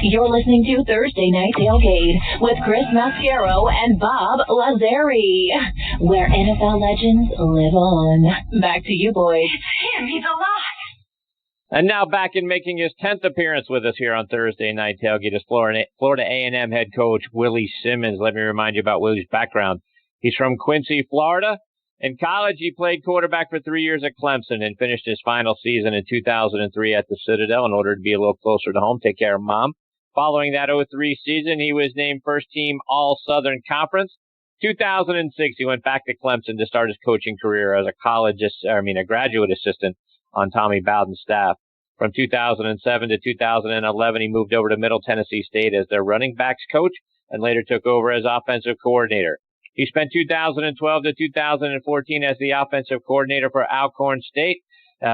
You're listening to Thursday Night Tailgate with Chris Mascaro and Bob Lazari, where NFL legends live on. Back to you, boys. It's him. He's alive. And now back in making his 10th appearance with us here on Thursday Night Tailgate is Florida A&M head coach Willie Simmons. Let me remind you about Willie's background. He's from Quincy, Florida. In college, he played quarterback for 3 years at Clemson and finished his final season in 2003 at the Citadel in order to be a little closer to home, take care of mom. Following that 2003 season, he was named first-team All-Southern Conference. 2006, he went back to Clemson to start his coaching career as a graduate assistant on Tommy Bowden's staff. From 2007 to 2011, he moved over to Middle Tennessee State as their running backs coach and later took over as offensive coordinator. He spent 2012 to 2014 as the offensive coordinator for Alcorn State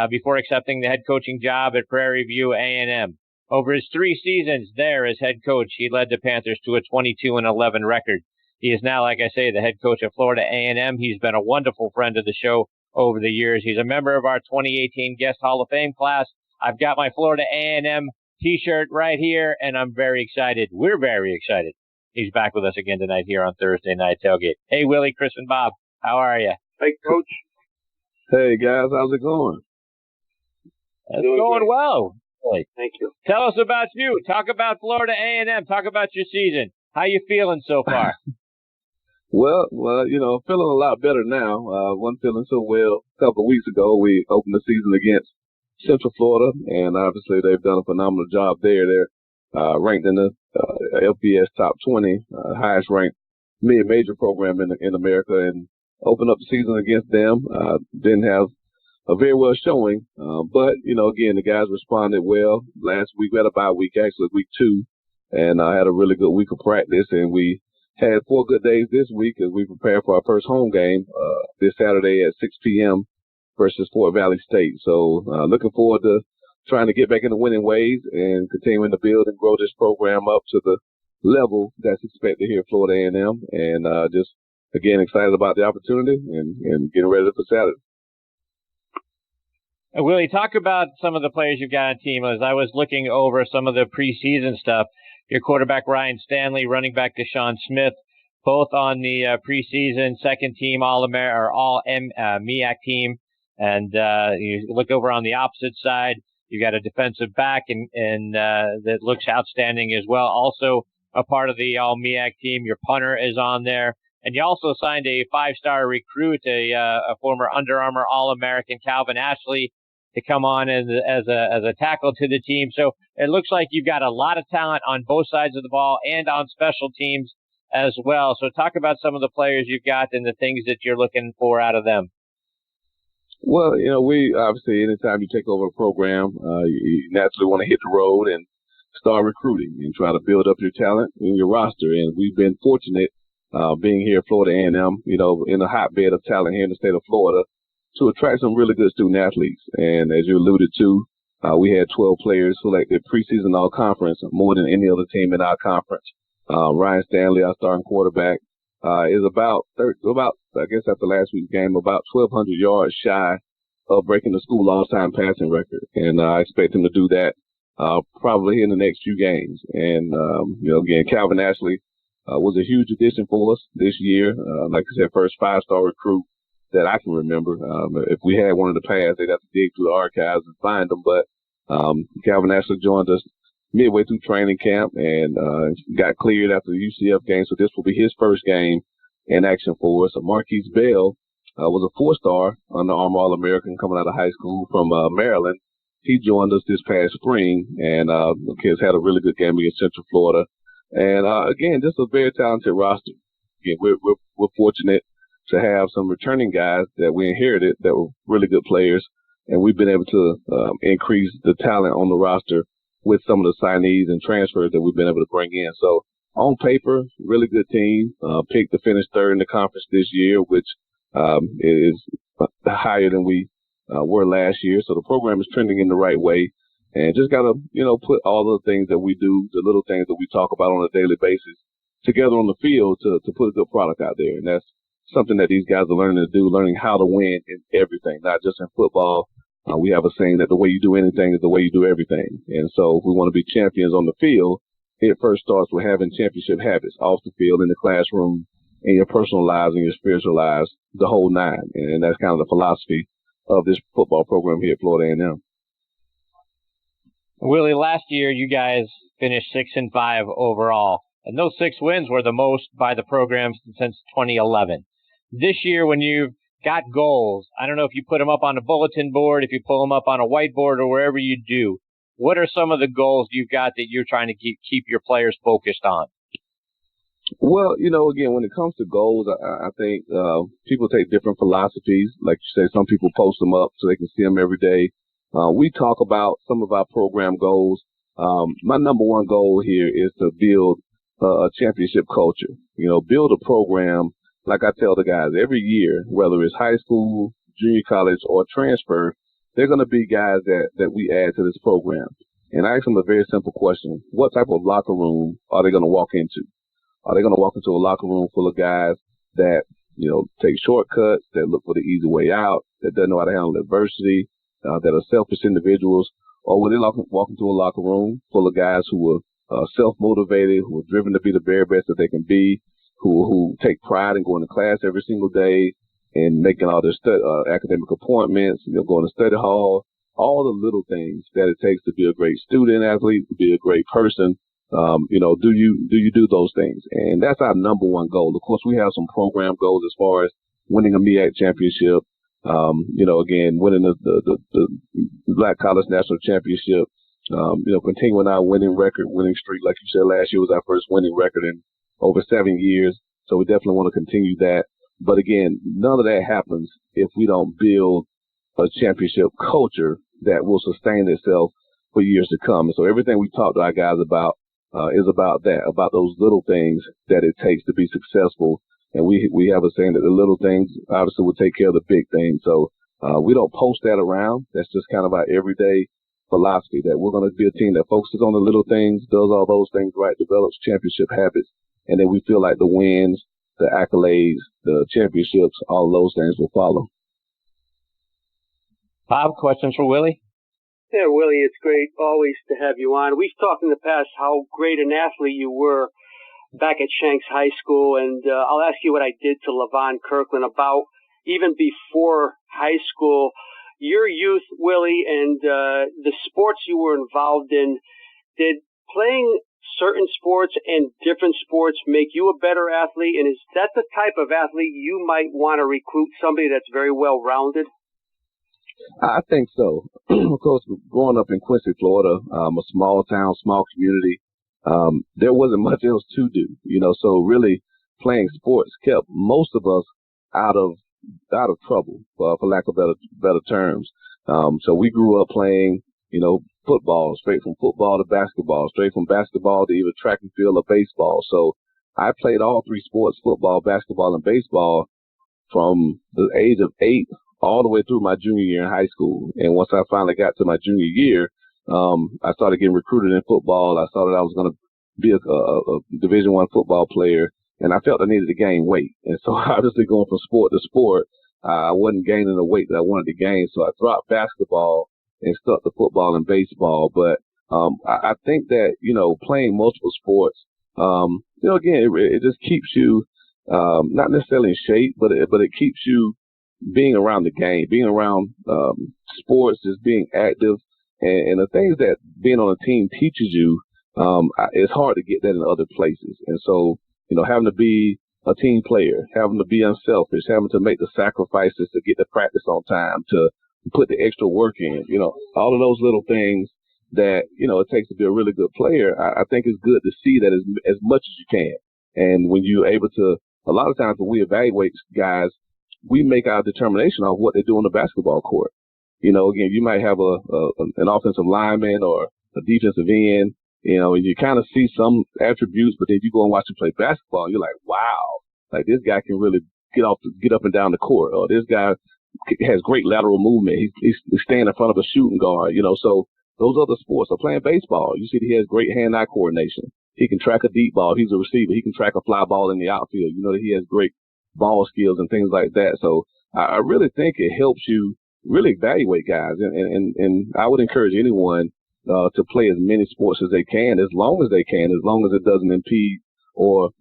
before accepting the head coaching job at Prairie View A&M. Over his 3 seasons there as head coach, he led the Panthers to a 22-11 record. He is now, like I say, the head coach of Florida A&M. He's been a wonderful friend of the show over the years. He's a member of our 2018 Guest Hall of Fame class. I've got my Florida A&M T-shirt right here, and I'm very excited. We're very excited. He's back with us again tonight here on Thursday Night Tailgate. Hey, Willie, Chris, and Bob. How are you? Hey, Coach. Hey, guys. How's it going? It's going well. Thank you. Tell us about you. Talk about Florida A&M. Talk about your season. How you feeling so far? Well, feeling a lot better now. Wasn't feeling so well a couple of weeks ago. We opened the season against Central Florida, and obviously they've done a phenomenal job there. They're ranked in the FBS top 20, highest ranked mid-major program in America, and opened up the season against them. Didn't have a very well showing, but again, the guys responded well. Last week we had a bye week, actually week 2, and I had a really good week of practice, and we had 4 good days this week as we prepare for our first home game this Saturday at 6 p.m. versus Fort Valley State. So looking forward to trying to get back in the winning ways and continuing to build and grow this program up to the level that's expected here at Florida A&M. And just, again, excited about the opportunity and getting ready for Saturday. Willie, talk about some of the players you've got on the team. As I was looking over some of the preseason stuff, your quarterback Ryan Stanley, running back Deshaun Smith, both on the preseason second-team All-MEAC team. And you look over on the opposite side, you got a defensive back and that looks outstanding as well. Also a part of the All-MEAC team. Your punter is on there. And you also signed a 5-star recruit, a former Under Armour All-American, Calvin Ashley, to come on as a tackle to the team. So it looks like you've got a lot of talent on both sides of the ball and on special teams as well. So talk about some of the players you've got and the things that you're looking for out of them. Well, we obviously, anytime you take over a program, you naturally want to hit the road and start recruiting and try to build up your talent in your roster. And we've been fortunate being here at Florida A&M, in a hotbed of talent here in the state of Florida, to attract some really good student athletes. And as you alluded to, we had 12 players selected preseason all-conference, more than any other team in our conference. Ryan Stanley, our starting quarterback, is about, I guess after last week's game, about 1,200 yards shy of breaking the school all-time passing record. And I expect him to do that probably in the next few games. And, again, Calvin Ashley was a huge addition for us this year. Like I said, first 5-star recruit that I can remember. If we had one in the past, they'd have to dig through the archives and find them. But Calvin Ashley joined us midway through training camp and got cleared after the UCF game. So this will be his first game in action for us. Marquise Bell was a 4-star Under Armour All-American coming out of high school from Maryland. He joined us this past spring, and the kids had a really good game against Central Florida. And, again, just a very talented roster. Again, we're fortunate to have some returning guys that we inherited that were really good players, and we've been able to increase the talent on the roster with some of the signees and transfers that we've been able to bring in. So on paper, really good team, picked to finish 3rd in the conference this year, which is higher than we were last year. So the program is trending in the right way, and just got to, put all the things that we do, the little things that we talk about on a daily basis together on the field to put a good product out there. And that's something that these guys are learning to do, learning how to win in everything, not just in football. We have a saying that the way you do anything is the way you do everything. And so we want to be champions on the field. it first starts with having championship habits off the field, in the classroom, in your personal lives, and your spiritual lives, the whole nine. And that's kind of the philosophy of this football program here at Florida A&M. Willie, last year you guys finished 6-5 overall, and those 6 wins were the most by the program since 2011. This year, when you've got goals, I don't know if you put them up on a bulletin board, if you pull them up on a whiteboard, or wherever you do. What are some of the goals you've got that you're trying to keep your players focused on? Well, again, when it comes to goals, I think people take different philosophies. Like you say, some people post them up so they can see them every day. We talk about some of our program goals. My number one goal here is to build a championship culture. Build a program, like I tell the guys, every year, whether it's high school, junior college, or transfer, they're going to be guys that we add to this program. And I ask them a very simple question. What type of locker room are they going to walk into? Are they going to walk into a locker room full of guys that, take shortcuts, that look for the easy way out, that doesn't know how to handle adversity, that are selfish individuals? Or will they walk into a locker room full of guys who are self-motivated, who are driven to be the very best that they can be, who take pride in going to class every single day and making all their academic appointments, going to study hall, all the little things that it takes to be a great student athlete, to be a great person. Do you do those things? And that's our number one goal. Of course, we have some program goals as far as winning a MEAC championship, again, winning the Black College National Championship, continuing our winning streak. Like you said, last year was our first winning record in over 7 years. So we definitely want to continue that. But again, none of that happens if we don't build a championship culture that will sustain itself for years to come. And so everything we talk to our guys about is about that, about those little things that it takes to be successful. And we have a saying that the little things obviously will take care of the big things. So we don't post that around. That's just kind of our everyday philosophy, that we're going to be a team that focuses on the little things, does all those things right, develops championship habits, and then we feel like the wins, the accolades, the championships, all those things will follow. Bob, questions for Willie? Yeah, Willie, it's great always to have you on. We've talked in the past how great an athlete you were back at Shanks High School, and I'll ask you what I did to Levon Kirkland about even before high school. Your youth, Willie, and the sports you were involved in, did playing certain sports and different sports make you a better athlete? And is that the type of athlete you might want to recruit, somebody that's very well-rounded? I think so. Of course, growing up in Quincy, Florida, a small town, small community, there wasn't much else to do, so really playing sports kept most of us out of trouble, for lack of better terms. So we grew up playing, football, straight from football to basketball, straight from basketball to either track and field or baseball. So I played all 3 sports, football, basketball, and baseball, from the age of 8 all the way through my junior year in high school. And once I finally got to my junior year, I started getting recruited in football. I thought that I was going to be a Division I football player, and I felt I needed to gain weight. And so obviously going from sport to sport, I wasn't gaining the weight that I wanted to gain. So I dropped basketball and stuck to football and baseball. But I think that, playing multiple sports, again, it just keeps you not necessarily in shape, but it keeps you being around the game, being around sports, just being active. And the things that being on a team teaches you, it's hard to get that in other places. And so, having to be a team player, having to be unselfish, having to make the sacrifices to get to practice on time, to put the extra work in, all of those little things that, it takes to be a really good player. I think it's good to see that as much as you can. And when you're able to, a lot of times when we evaluate guys, we make our determination on what they do on the basketball court. Again, you might have an offensive lineman or a defensive end, and you kind of see some attributes, but then you go and watch him play basketball, and you're like, wow, like this guy can really get up and down the court, or this guy has great lateral movement. He's standing in front of a shooting guard, so those other sports are playing baseball. You see that he has great hand-eye coordination. He can track a deep ball. He's a receiver. He can track a fly ball in the outfield. That he has great ball skills and things like that. So I really think it helps you really evaluate guys. And I would encourage anyone, to play as many sports as they can, as long as it doesn't impede or,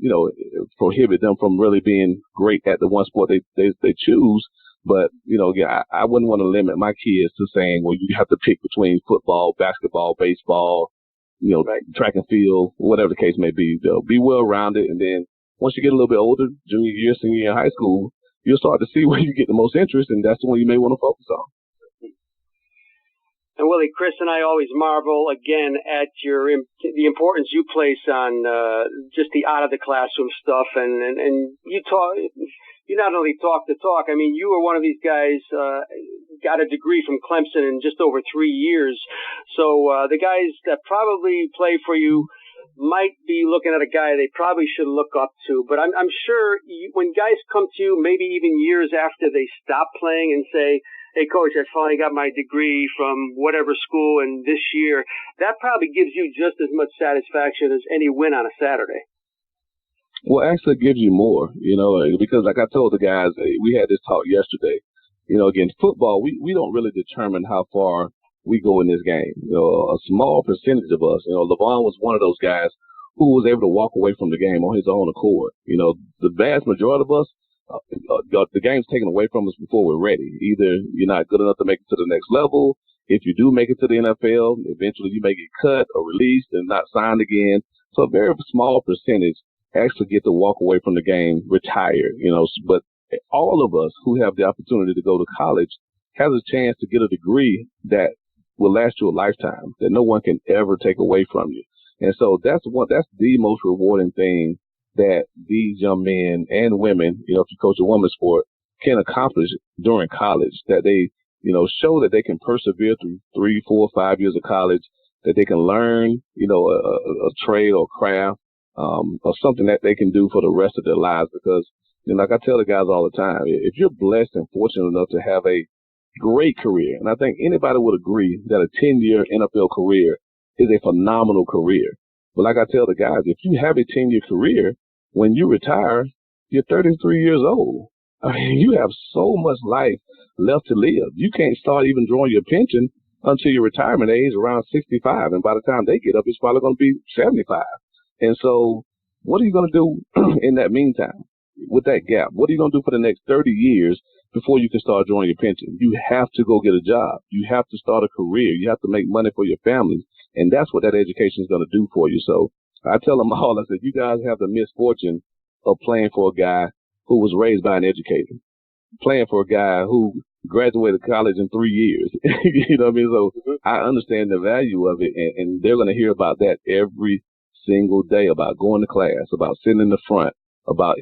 prohibit them from really being great at the one sport they choose. But, again, I wouldn't want to limit my kids to saying, well, you have to pick between football, basketball, baseball, track and field, whatever the case may be. Be well-rounded. And then once you get a little bit older, junior year, senior year in high school, you'll start to see where you get the most interest, and that's the one you may want to focus on. And Willie, Chris and I always marvel again at the importance you place on just the out of the classroom stuff, and you talk. You not only talk the talk. I mean, you were one of these guys. Got a degree from Clemson in just over 3 years. So the guys that probably play for you might be looking at a guy they probably should look up to. But I'm sure when guys come to you, maybe even years after they stop playing and say, hey, Coach, I finally got my degree from whatever school, and this year, that probably gives you just as much satisfaction as any win on a Saturday. Well, actually, it gives you more, because like I told the guys, we had this talk yesterday. Again, football, we don't really determine how far we go in this game. A small percentage of us, LeVon was one of those guys who was able to walk away from the game on his own accord. The vast majority of us, the game's taken away from us before we're ready. Either you're not good enough to make it to the next level. If you do make it to the NFL, eventually you may get cut or released and not signed again. So a very small percentage actually get to walk away from the game retired, but all of us who have the opportunity to go to college has a chance to get a degree that will last you a lifetime, that no one can ever take away from you. And so that's the most rewarding thing that these young men and women, if you coach a women's sport, can accomplish during college, that they, show that they can persevere through 3, 4, 5 years of college, that they can learn, a trade or craft, or something that they can do for the rest of their lives. Because, like I tell the guys all the time, if you're blessed and fortunate enough to have a great career, and I think anybody would agree that a 10-year NFL career is a phenomenal career. But like I tell the guys, if you have a 10-year career, when you retire, you're 33 years old. I mean, you have so much life left to live. You can't start even drawing your pension until your retirement age around 65. And by the time they get up, it's probably going to be 75. And so what are you going to do in that meantime with that gap? What are you going to do for the next 30 years before you can start drawing your pension? You have to go get a job. You have to start a career. You have to make money for your family. And that's what that education is going to do for you. So I tell them all, I said, you guys have the misfortune of playing for a guy who was raised by an educator, playing for a guy who graduated college in 3 years. You know what I mean? So I understand the value of it, and they're going to hear about that every single day, about going to class, about sitting in the front, about,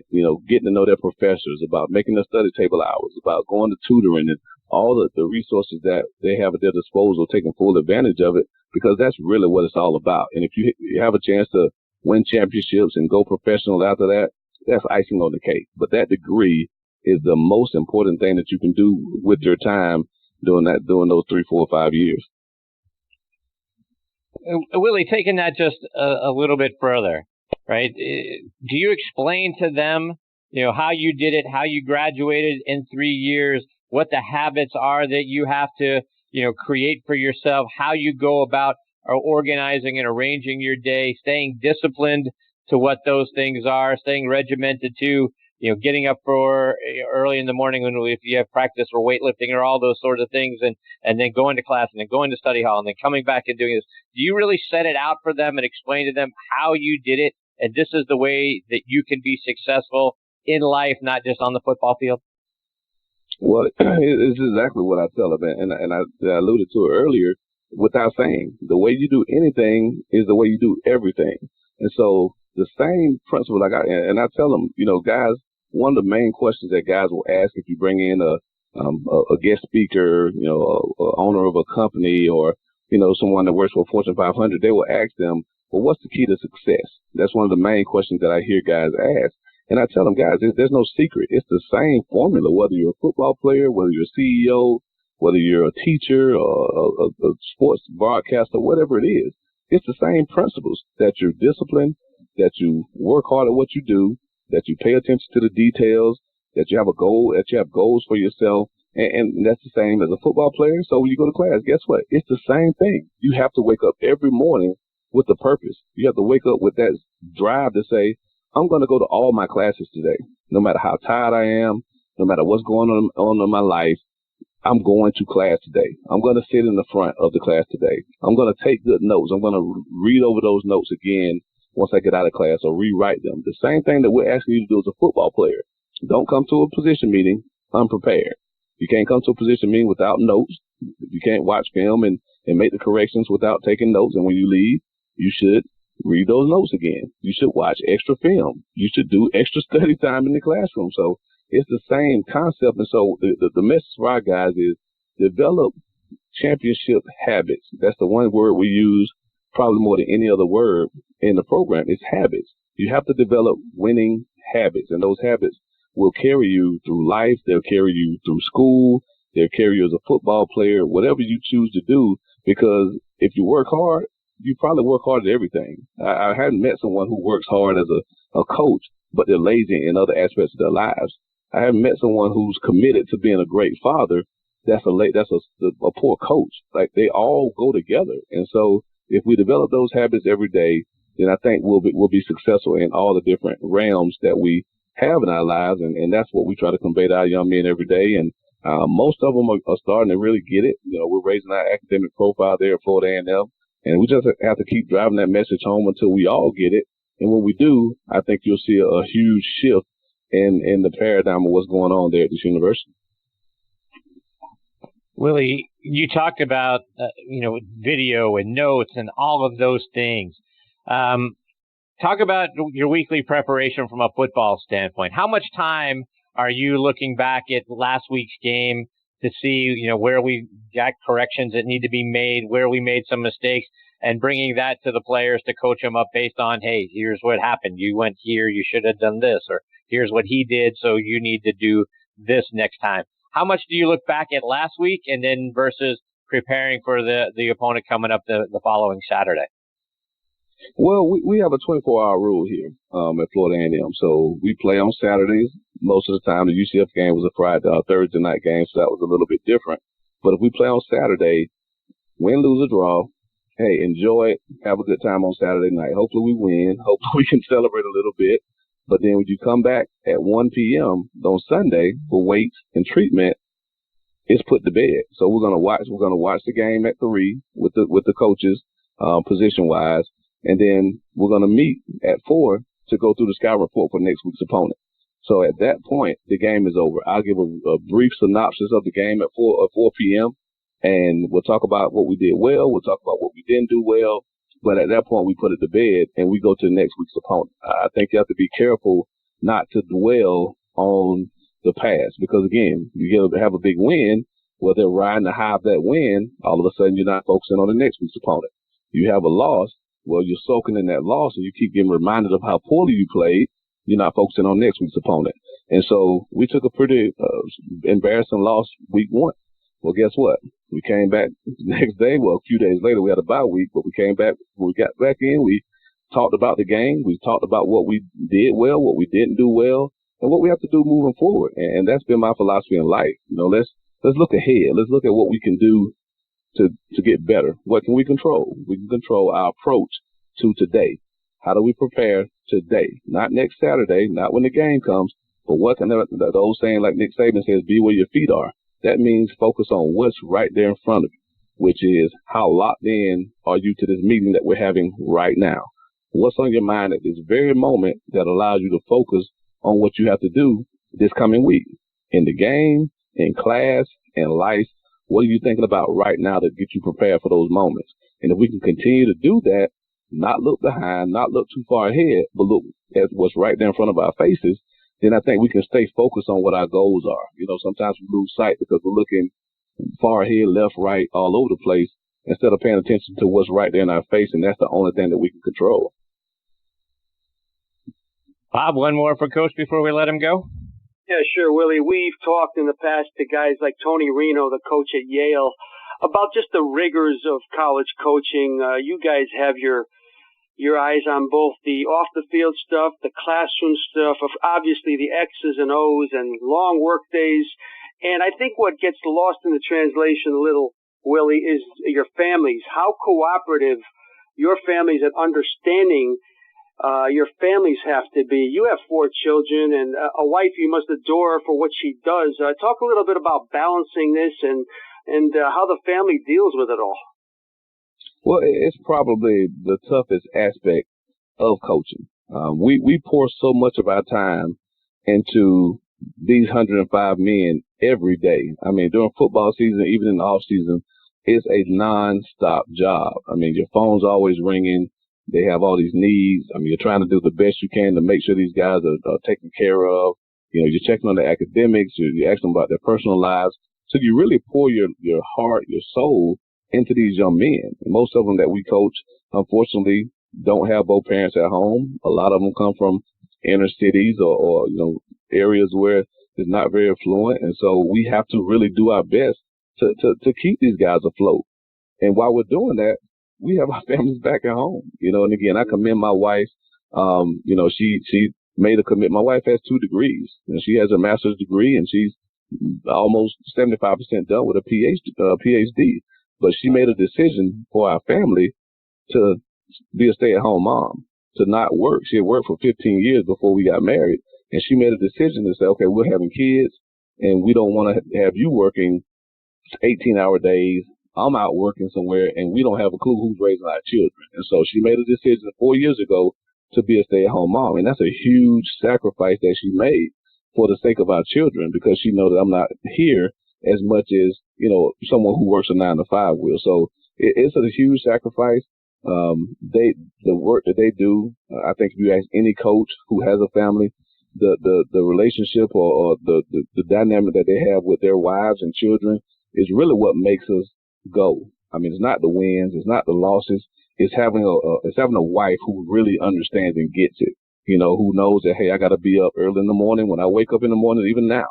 getting to know their professors, about making their study table hours, about going to tutoring and all the resources that they have at their disposal, taking full advantage of it, because that's really what it's all about. And if you have a chance to win championships and go professional after that, that's icing on the cake. But that degree is the most important thing that you can do with your time doing those 3, 4, 5 years. Willie, taking that just a little bit further, right? Do you explain to them, how you did it, how you graduated in 3 years, what the habits are that you have to, create for yourself, how you go about organizing and arranging your day, staying disciplined to what those things are, staying regimented to, getting up for early in the morning if you have practice or weightlifting or all those sorts of things, and then going to class and then going to study hall and then coming back and doing this. Do you really set it out for them and explain to them how you did it, and this is the way that you can be successful in life, not just on the football field? Well, it's exactly what I tell them, and I alluded to it earlier without saying. The way you do anything is the way you do everything. And so the same principle, and I tell them, guys, one of the main questions that guys will ask if you bring in a guest speaker, a owner of a company, or, someone that works for Fortune 500, they will ask them, well, what's the key to success? That's one of the main questions that I hear guys ask. And I tell them, guys, there's no secret. It's the same formula, whether you're a football player, whether you're a CEO, whether you're a teacher or a sports broadcaster, whatever it is. It's the same principles, that you're disciplined, that you work hard at what you do, that you pay attention to the details, that you have a goal, that you have goals for yourself, And that's the same as a football player. So when you go to class, guess what? It's the same thing. You have to wake up every morning with a purpose. You have to wake up with that drive to say, I'm going to go to all my classes today. No matter how tired I am, no matter what's going on in my life, I'm going to class today. I'm going to sit in the front of the class today. I'm going to take good notes. I'm going to read over those notes again once I get out of class or rewrite them. The same thing that we're asking you to do as a football player. Don't come to a position meeting unprepared. You can't come to a position meeting without notes. You can't watch film and make the corrections without taking notes. And when you leave, you should read those notes again. You should watch extra film. You should do extra study time in the classroom. So it's the same concept. And so the message for our guys is develop championship habits. That's the one word we use probably more than any other word in the program. It's habits. You have to develop winning habits, and those habits will carry you through life. They'll carry you through school. They'll carry you as a football player, whatever you choose to do, because if you work hard, you probably work hard at everything. I haven't met someone who works hard as a coach, but they're lazy in other aspects of their lives. I haven't met someone who's committed to being a great father that's a poor coach. Like, they all go together. And so if we develop those habits every day, then I think we'll be successful in all the different realms that we have in our lives, and that's what we try to convey to our young men every day. And most of them are starting to really get it. You know, we're raising our academic profile there at Florida A&M, and we just have to keep driving that message home until we all get it. And when we do, I think you'll see a huge shift in the paradigm of what's going on there at this university. Willie, you talked about video and notes and all of those things. Talk about your weekly preparation from a football standpoint. How much time are you looking back at last week's game to see, where we got corrections that need to be made, where we made some mistakes, and bringing that to the players to coach them up based on, hey, here's what happened. You went here, you should have done this, or here's what he did, so you need to do this next time. How much do you look back at last week and then versus preparing for the opponent coming up the following Saturday? Well, we have a 24-hour rule here at Florida A&M. So we play on Saturdays. Most of the time, the UCF game was a Thursday night game, so that was a little bit different. But if we play on Saturday, win, lose, or draw, hey, enjoy it. Have a good time on Saturday night. Hopefully we win. Hopefully we can celebrate a little bit. But then when you come back at 1 p.m. on Sunday for weights and treatment, it's put to bed. So we're gonna watch the game at 3 with the coaches, position-wise. And then we're going to meet at 4 to go through the scout report for next week's opponent. So at that point, the game is over. I'll give a brief synopsis of the game at 4 p.m. And we'll talk about what we did well. We'll talk about what we didn't do well. But at that point, we put it to bed and we go to the next week's opponent. I think you have to be careful not to dwell on the past because, again, you have a big win. Well, they're riding the high of that win. All of a sudden, you're not focusing on the next week's opponent. You have a loss. Well, you're soaking in that loss and you keep getting reminded of how poorly you played. You're not focusing on next week's opponent. And so we took a pretty embarrassing loss week 1. Well, guess what? We came back the next day. Well, a few days later, we had a bye week, but we came back. When we got back in, we talked about the game. We talked about what we did well, what we didn't do well, and what we have to do moving forward. And that's been my philosophy in life. Let's look ahead. Let's look at what we can do to get better. What can we control? We can control our approach to today. How do we prepare today? Not next Saturday, not when the game comes, but what can the old saying like Nick Saban says, be where your feet are. That means focus on what's right there in front of you, which is how locked in are you to this meeting that we're having right now? What's on your mind at this very moment that allows you to focus on what you have to do this coming week? In the game, in class, in life, what are you thinking about right now to get you prepared for those moments? And if we can continue to do that, not look behind, not look too far ahead, but look at what's right there in front of our faces, then I think we can stay focused on what our goals are. Sometimes we lose sight because we're looking far ahead, left, right, all over the place, instead of paying attention to what's right there in our face, and that's the only thing that we can control. Bob, one more for Coach before we let him go? Yeah, sure, Willie. We've talked in the past to guys like Tony Reno, the coach at Yale, about just the rigors of college coaching. You guys have your eyes on both the off-the-field stuff, the classroom stuff, of obviously the X's and O's and long work days And I think what gets lost in the translation a little, Willie, is your families. How cooperative your families and understanding your families have to be. You have 4 children and a wife you must adore for what she does. Talk a little bit about balancing this and how the family deals with it all. Well, it's probably the toughest aspect of coaching. We pour so much of our time into these 105 men every day. I mean, during football season, even in the off season, it's a non-stop job. I mean, your phone's always ringing. They have all these needs. I mean, you're trying to do the best you can to make sure these guys are taken care of. You know, you're checking on their academics. You're asking about their personal lives. So you really pour your heart, your soul into these young men. And most of them that we coach, unfortunately, don't have both parents at home. A lot of them come from inner cities or areas where it's not very affluent. And so we have to really do our best to keep these guys afloat. And while we're doing that, we have our families back at home, and again, I commend my wife. She made a commitment. My wife has 2 degrees, and she has a master's degree, and she's almost 75% done with a PhD. But she made a decision for our family to be a stay-at-home mom, to not work. She had worked for 15 years before we got married, and she made a decision to say, okay, we're having kids, and we don't want to have you working 18-hour days. I'm out working somewhere, and we don't have a clue who's raising our children. And so she made a decision 4 years ago to be a stay-at-home mom, and that's a huge sacrifice that she made for the sake of our children, because she knows that I'm not here as much as, someone who works a 9-to-5 will. So it's a huge sacrifice. The work that they do, I think if you ask any coach who has a family, the relationship or the dynamic that they have with their wives and children is really what makes us go. I mean, it's not the wins, it's not the losses. It's having a wife who really understands and gets it. Who knows that, hey, I got to be up early in the morning. When I wake up in the morning, even now,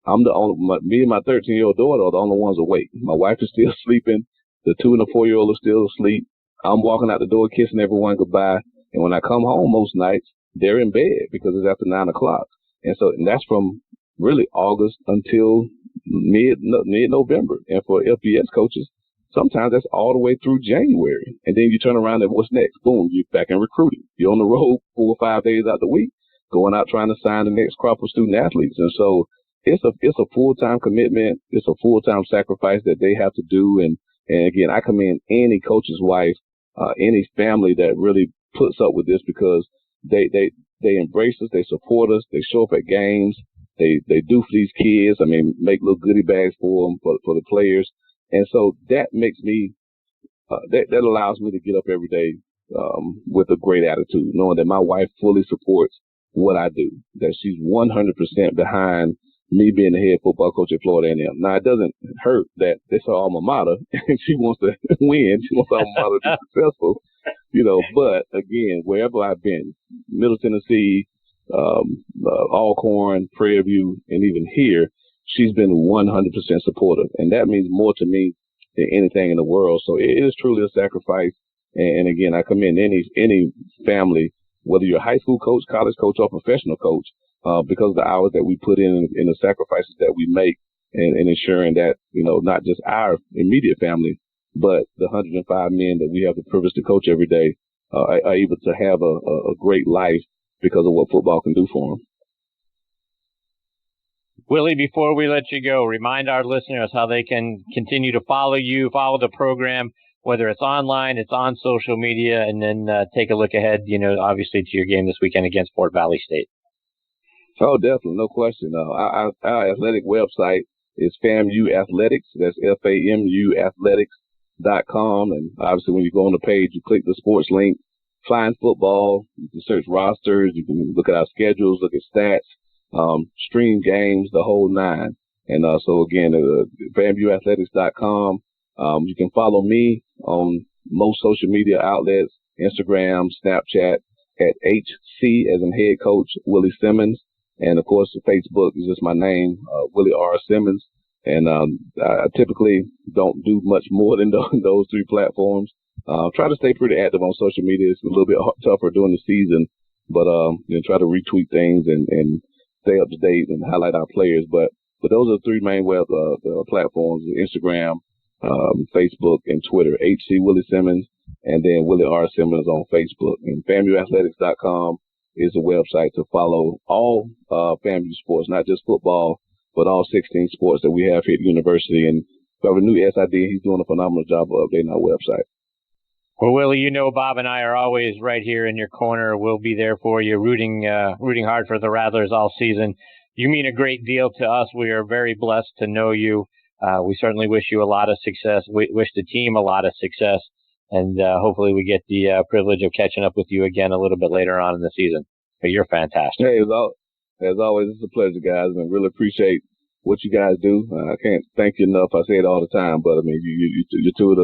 me and my 13-year-old daughter are the only ones awake. My wife is still sleeping. The 2 and the 4-year-old are still asleep. I'm walking out the door, kissing everyone goodbye. And when I come home most nights, they're in bed because it's after 9 o'clock. And that's from really August until mid-November. And for FBS coaches, sometimes that's all the way through January. And then you turn around and what's next? Boom, you're back in recruiting. You're on the road 4 or 5 days out the week, going out trying to sign the next crop of student athletes. And so it's a full-time commitment. It's a full-time sacrifice that they have to do. And again, I commend any coach's wife, any family that really puts up with this, because they embrace us, they support us, they show up at games, they do for these kids. I mean, make little goodie bags for them, for the players. And so that makes me, that allows me to get up every day with a great attitude, knowing that my wife fully supports what I do, that she's 100% behind me being the head football coach at Florida A&M. Now, it doesn't hurt that it's her alma mater, and she wants to win. She wants her alma mater to be successful, But, again, wherever I've been, Middle Tennessee, Alcorn, Prairie View, and even here, she's been 100% supportive, and that means more to me than anything in the world. So it is truly a sacrifice. And again, I commend any family, whether you're a high school coach, college coach, or professional coach, because of the hours that we put in the sacrifices that we make, and ensuring that, not just our immediate family, but the 105 men that we have the privilege to coach every day are able to have a great life because of what football can do for them. Willie, before we let you go, remind our listeners how they can continue to follow you, follow the program, whether it's online, it's on social media, and then take a look ahead, obviously to your game this weekend against Fort Valley State. Oh, definitely. No question. Our athletic website is FAMU Athletics. That's FAMU Athletics.com. And obviously when you go on the page, you click the sports link, find football. You can search rosters. You can look at our schedules, look at stats, stream games, the whole nine. And so again, FAMUathletics.com. You can follow me on most social media outlets, Instagram, Snapchat, at HC as in Head Coach Willie Simmons. And of course, Facebook is just my name, Willie R. Simmons. And I typically don't do much more than those 3 platforms. Try to stay pretty active on social media. It's a little bit tougher during the season, but try to retweet things and stay up to date and highlight our players. But But those are the three main web platforms: Instagram, Facebook, and Twitter. HC Willie Simmons, and then Willie R. Simmons on Facebook. And FAMUathletics.com is a website to follow all FAMU sports, not just football, but all 16 sports that we have here at the university. And we have a new SID. He's doing a phenomenal job of updating our website. Well, Willie, you know Bob and I are always right here in your corner. We'll be there for you, rooting hard for the Rattlers all season. You mean a great deal to us. We are very blessed to know you. We certainly wish you a lot of success. We wish the team a lot of success. And hopefully we get the privilege of catching up with you again a little bit later on in the season. But you're fantastic. Hey, as always, it's a pleasure, guys, and really appreciate what you guys do. I can't thank you enough. I say it all the time, but I mean, you're two of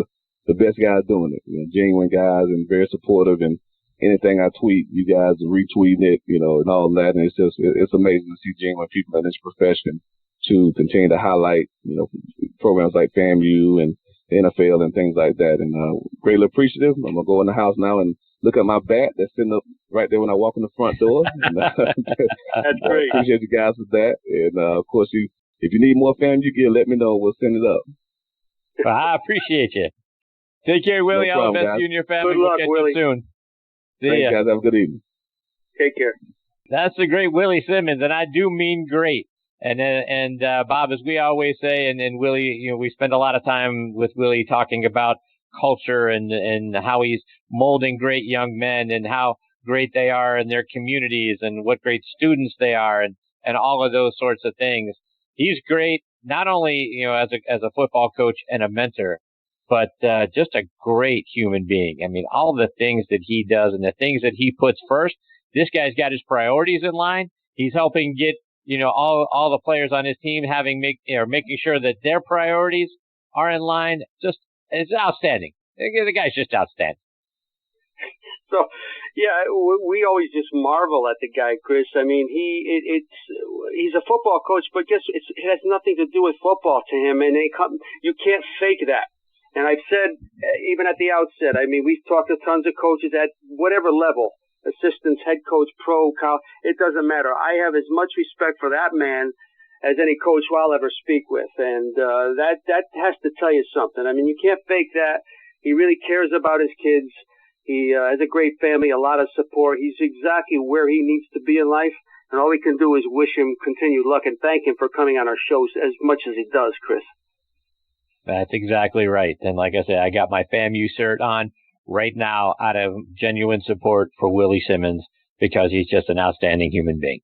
the best guys doing it. You know, genuine guys and very supportive. And anything I tweet, you guys are retweeting it, you know, and all that. And it's amazing to see genuine people in this profession to continue to highlight, you know, programs like FAMU and the NFL and things like that. And greatly appreciative. I'm gonna go in the house now and look at my bat that's sitting up right there when I walk in the front door. And, that's great. I appreciate you guys for that. And of course, if you need more FAMU gear, let me know. We'll send it up. Well, I appreciate you. Take care, Willie. No problem, all the best guys. to you and your family. Good luck, we'll catch Willie. you soon. See Thanks, ya. guys. Have a good evening. Take care. That's the great Willie Simmons, and I do mean great. And Bob, as we always say, and Willie, you know, we spend a lot of time with Willie talking about culture and how he's molding great young men and how great they are in their communities and what great students they are and all of those sorts of things. He's great, not only, you know, as a football coach and a mentor, but just a great human being. I mean, all the things that he does and the things that he puts first, this guy's got his priorities in line. He's helping get, you know, all the players on his team making sure that their priorities are in line. Just, it's outstanding. The guy's just outstanding. So, yeah, we always just marvel at the guy, Chris. I mean, he's a football coach, but it has nothing to do with football to him, and you can't fake that. And I've said, even at the outset, I mean, we've talked to tons of coaches at whatever level, assistants, head coach, pro, it doesn't matter. I have as much respect for that man as any coach I'll ever speak with. And that has to tell you something. I mean, you can't fake that. He really cares about his kids. He has a great family, a lot of support. He's exactly where he needs to be in life. And all we can do is wish him continued luck and thank him for coming on our shows as much as he does, Chris. That's exactly right. And like I said, I got my FAMU shirt on right now out of genuine support for Willie Simmons because he's just an outstanding human being.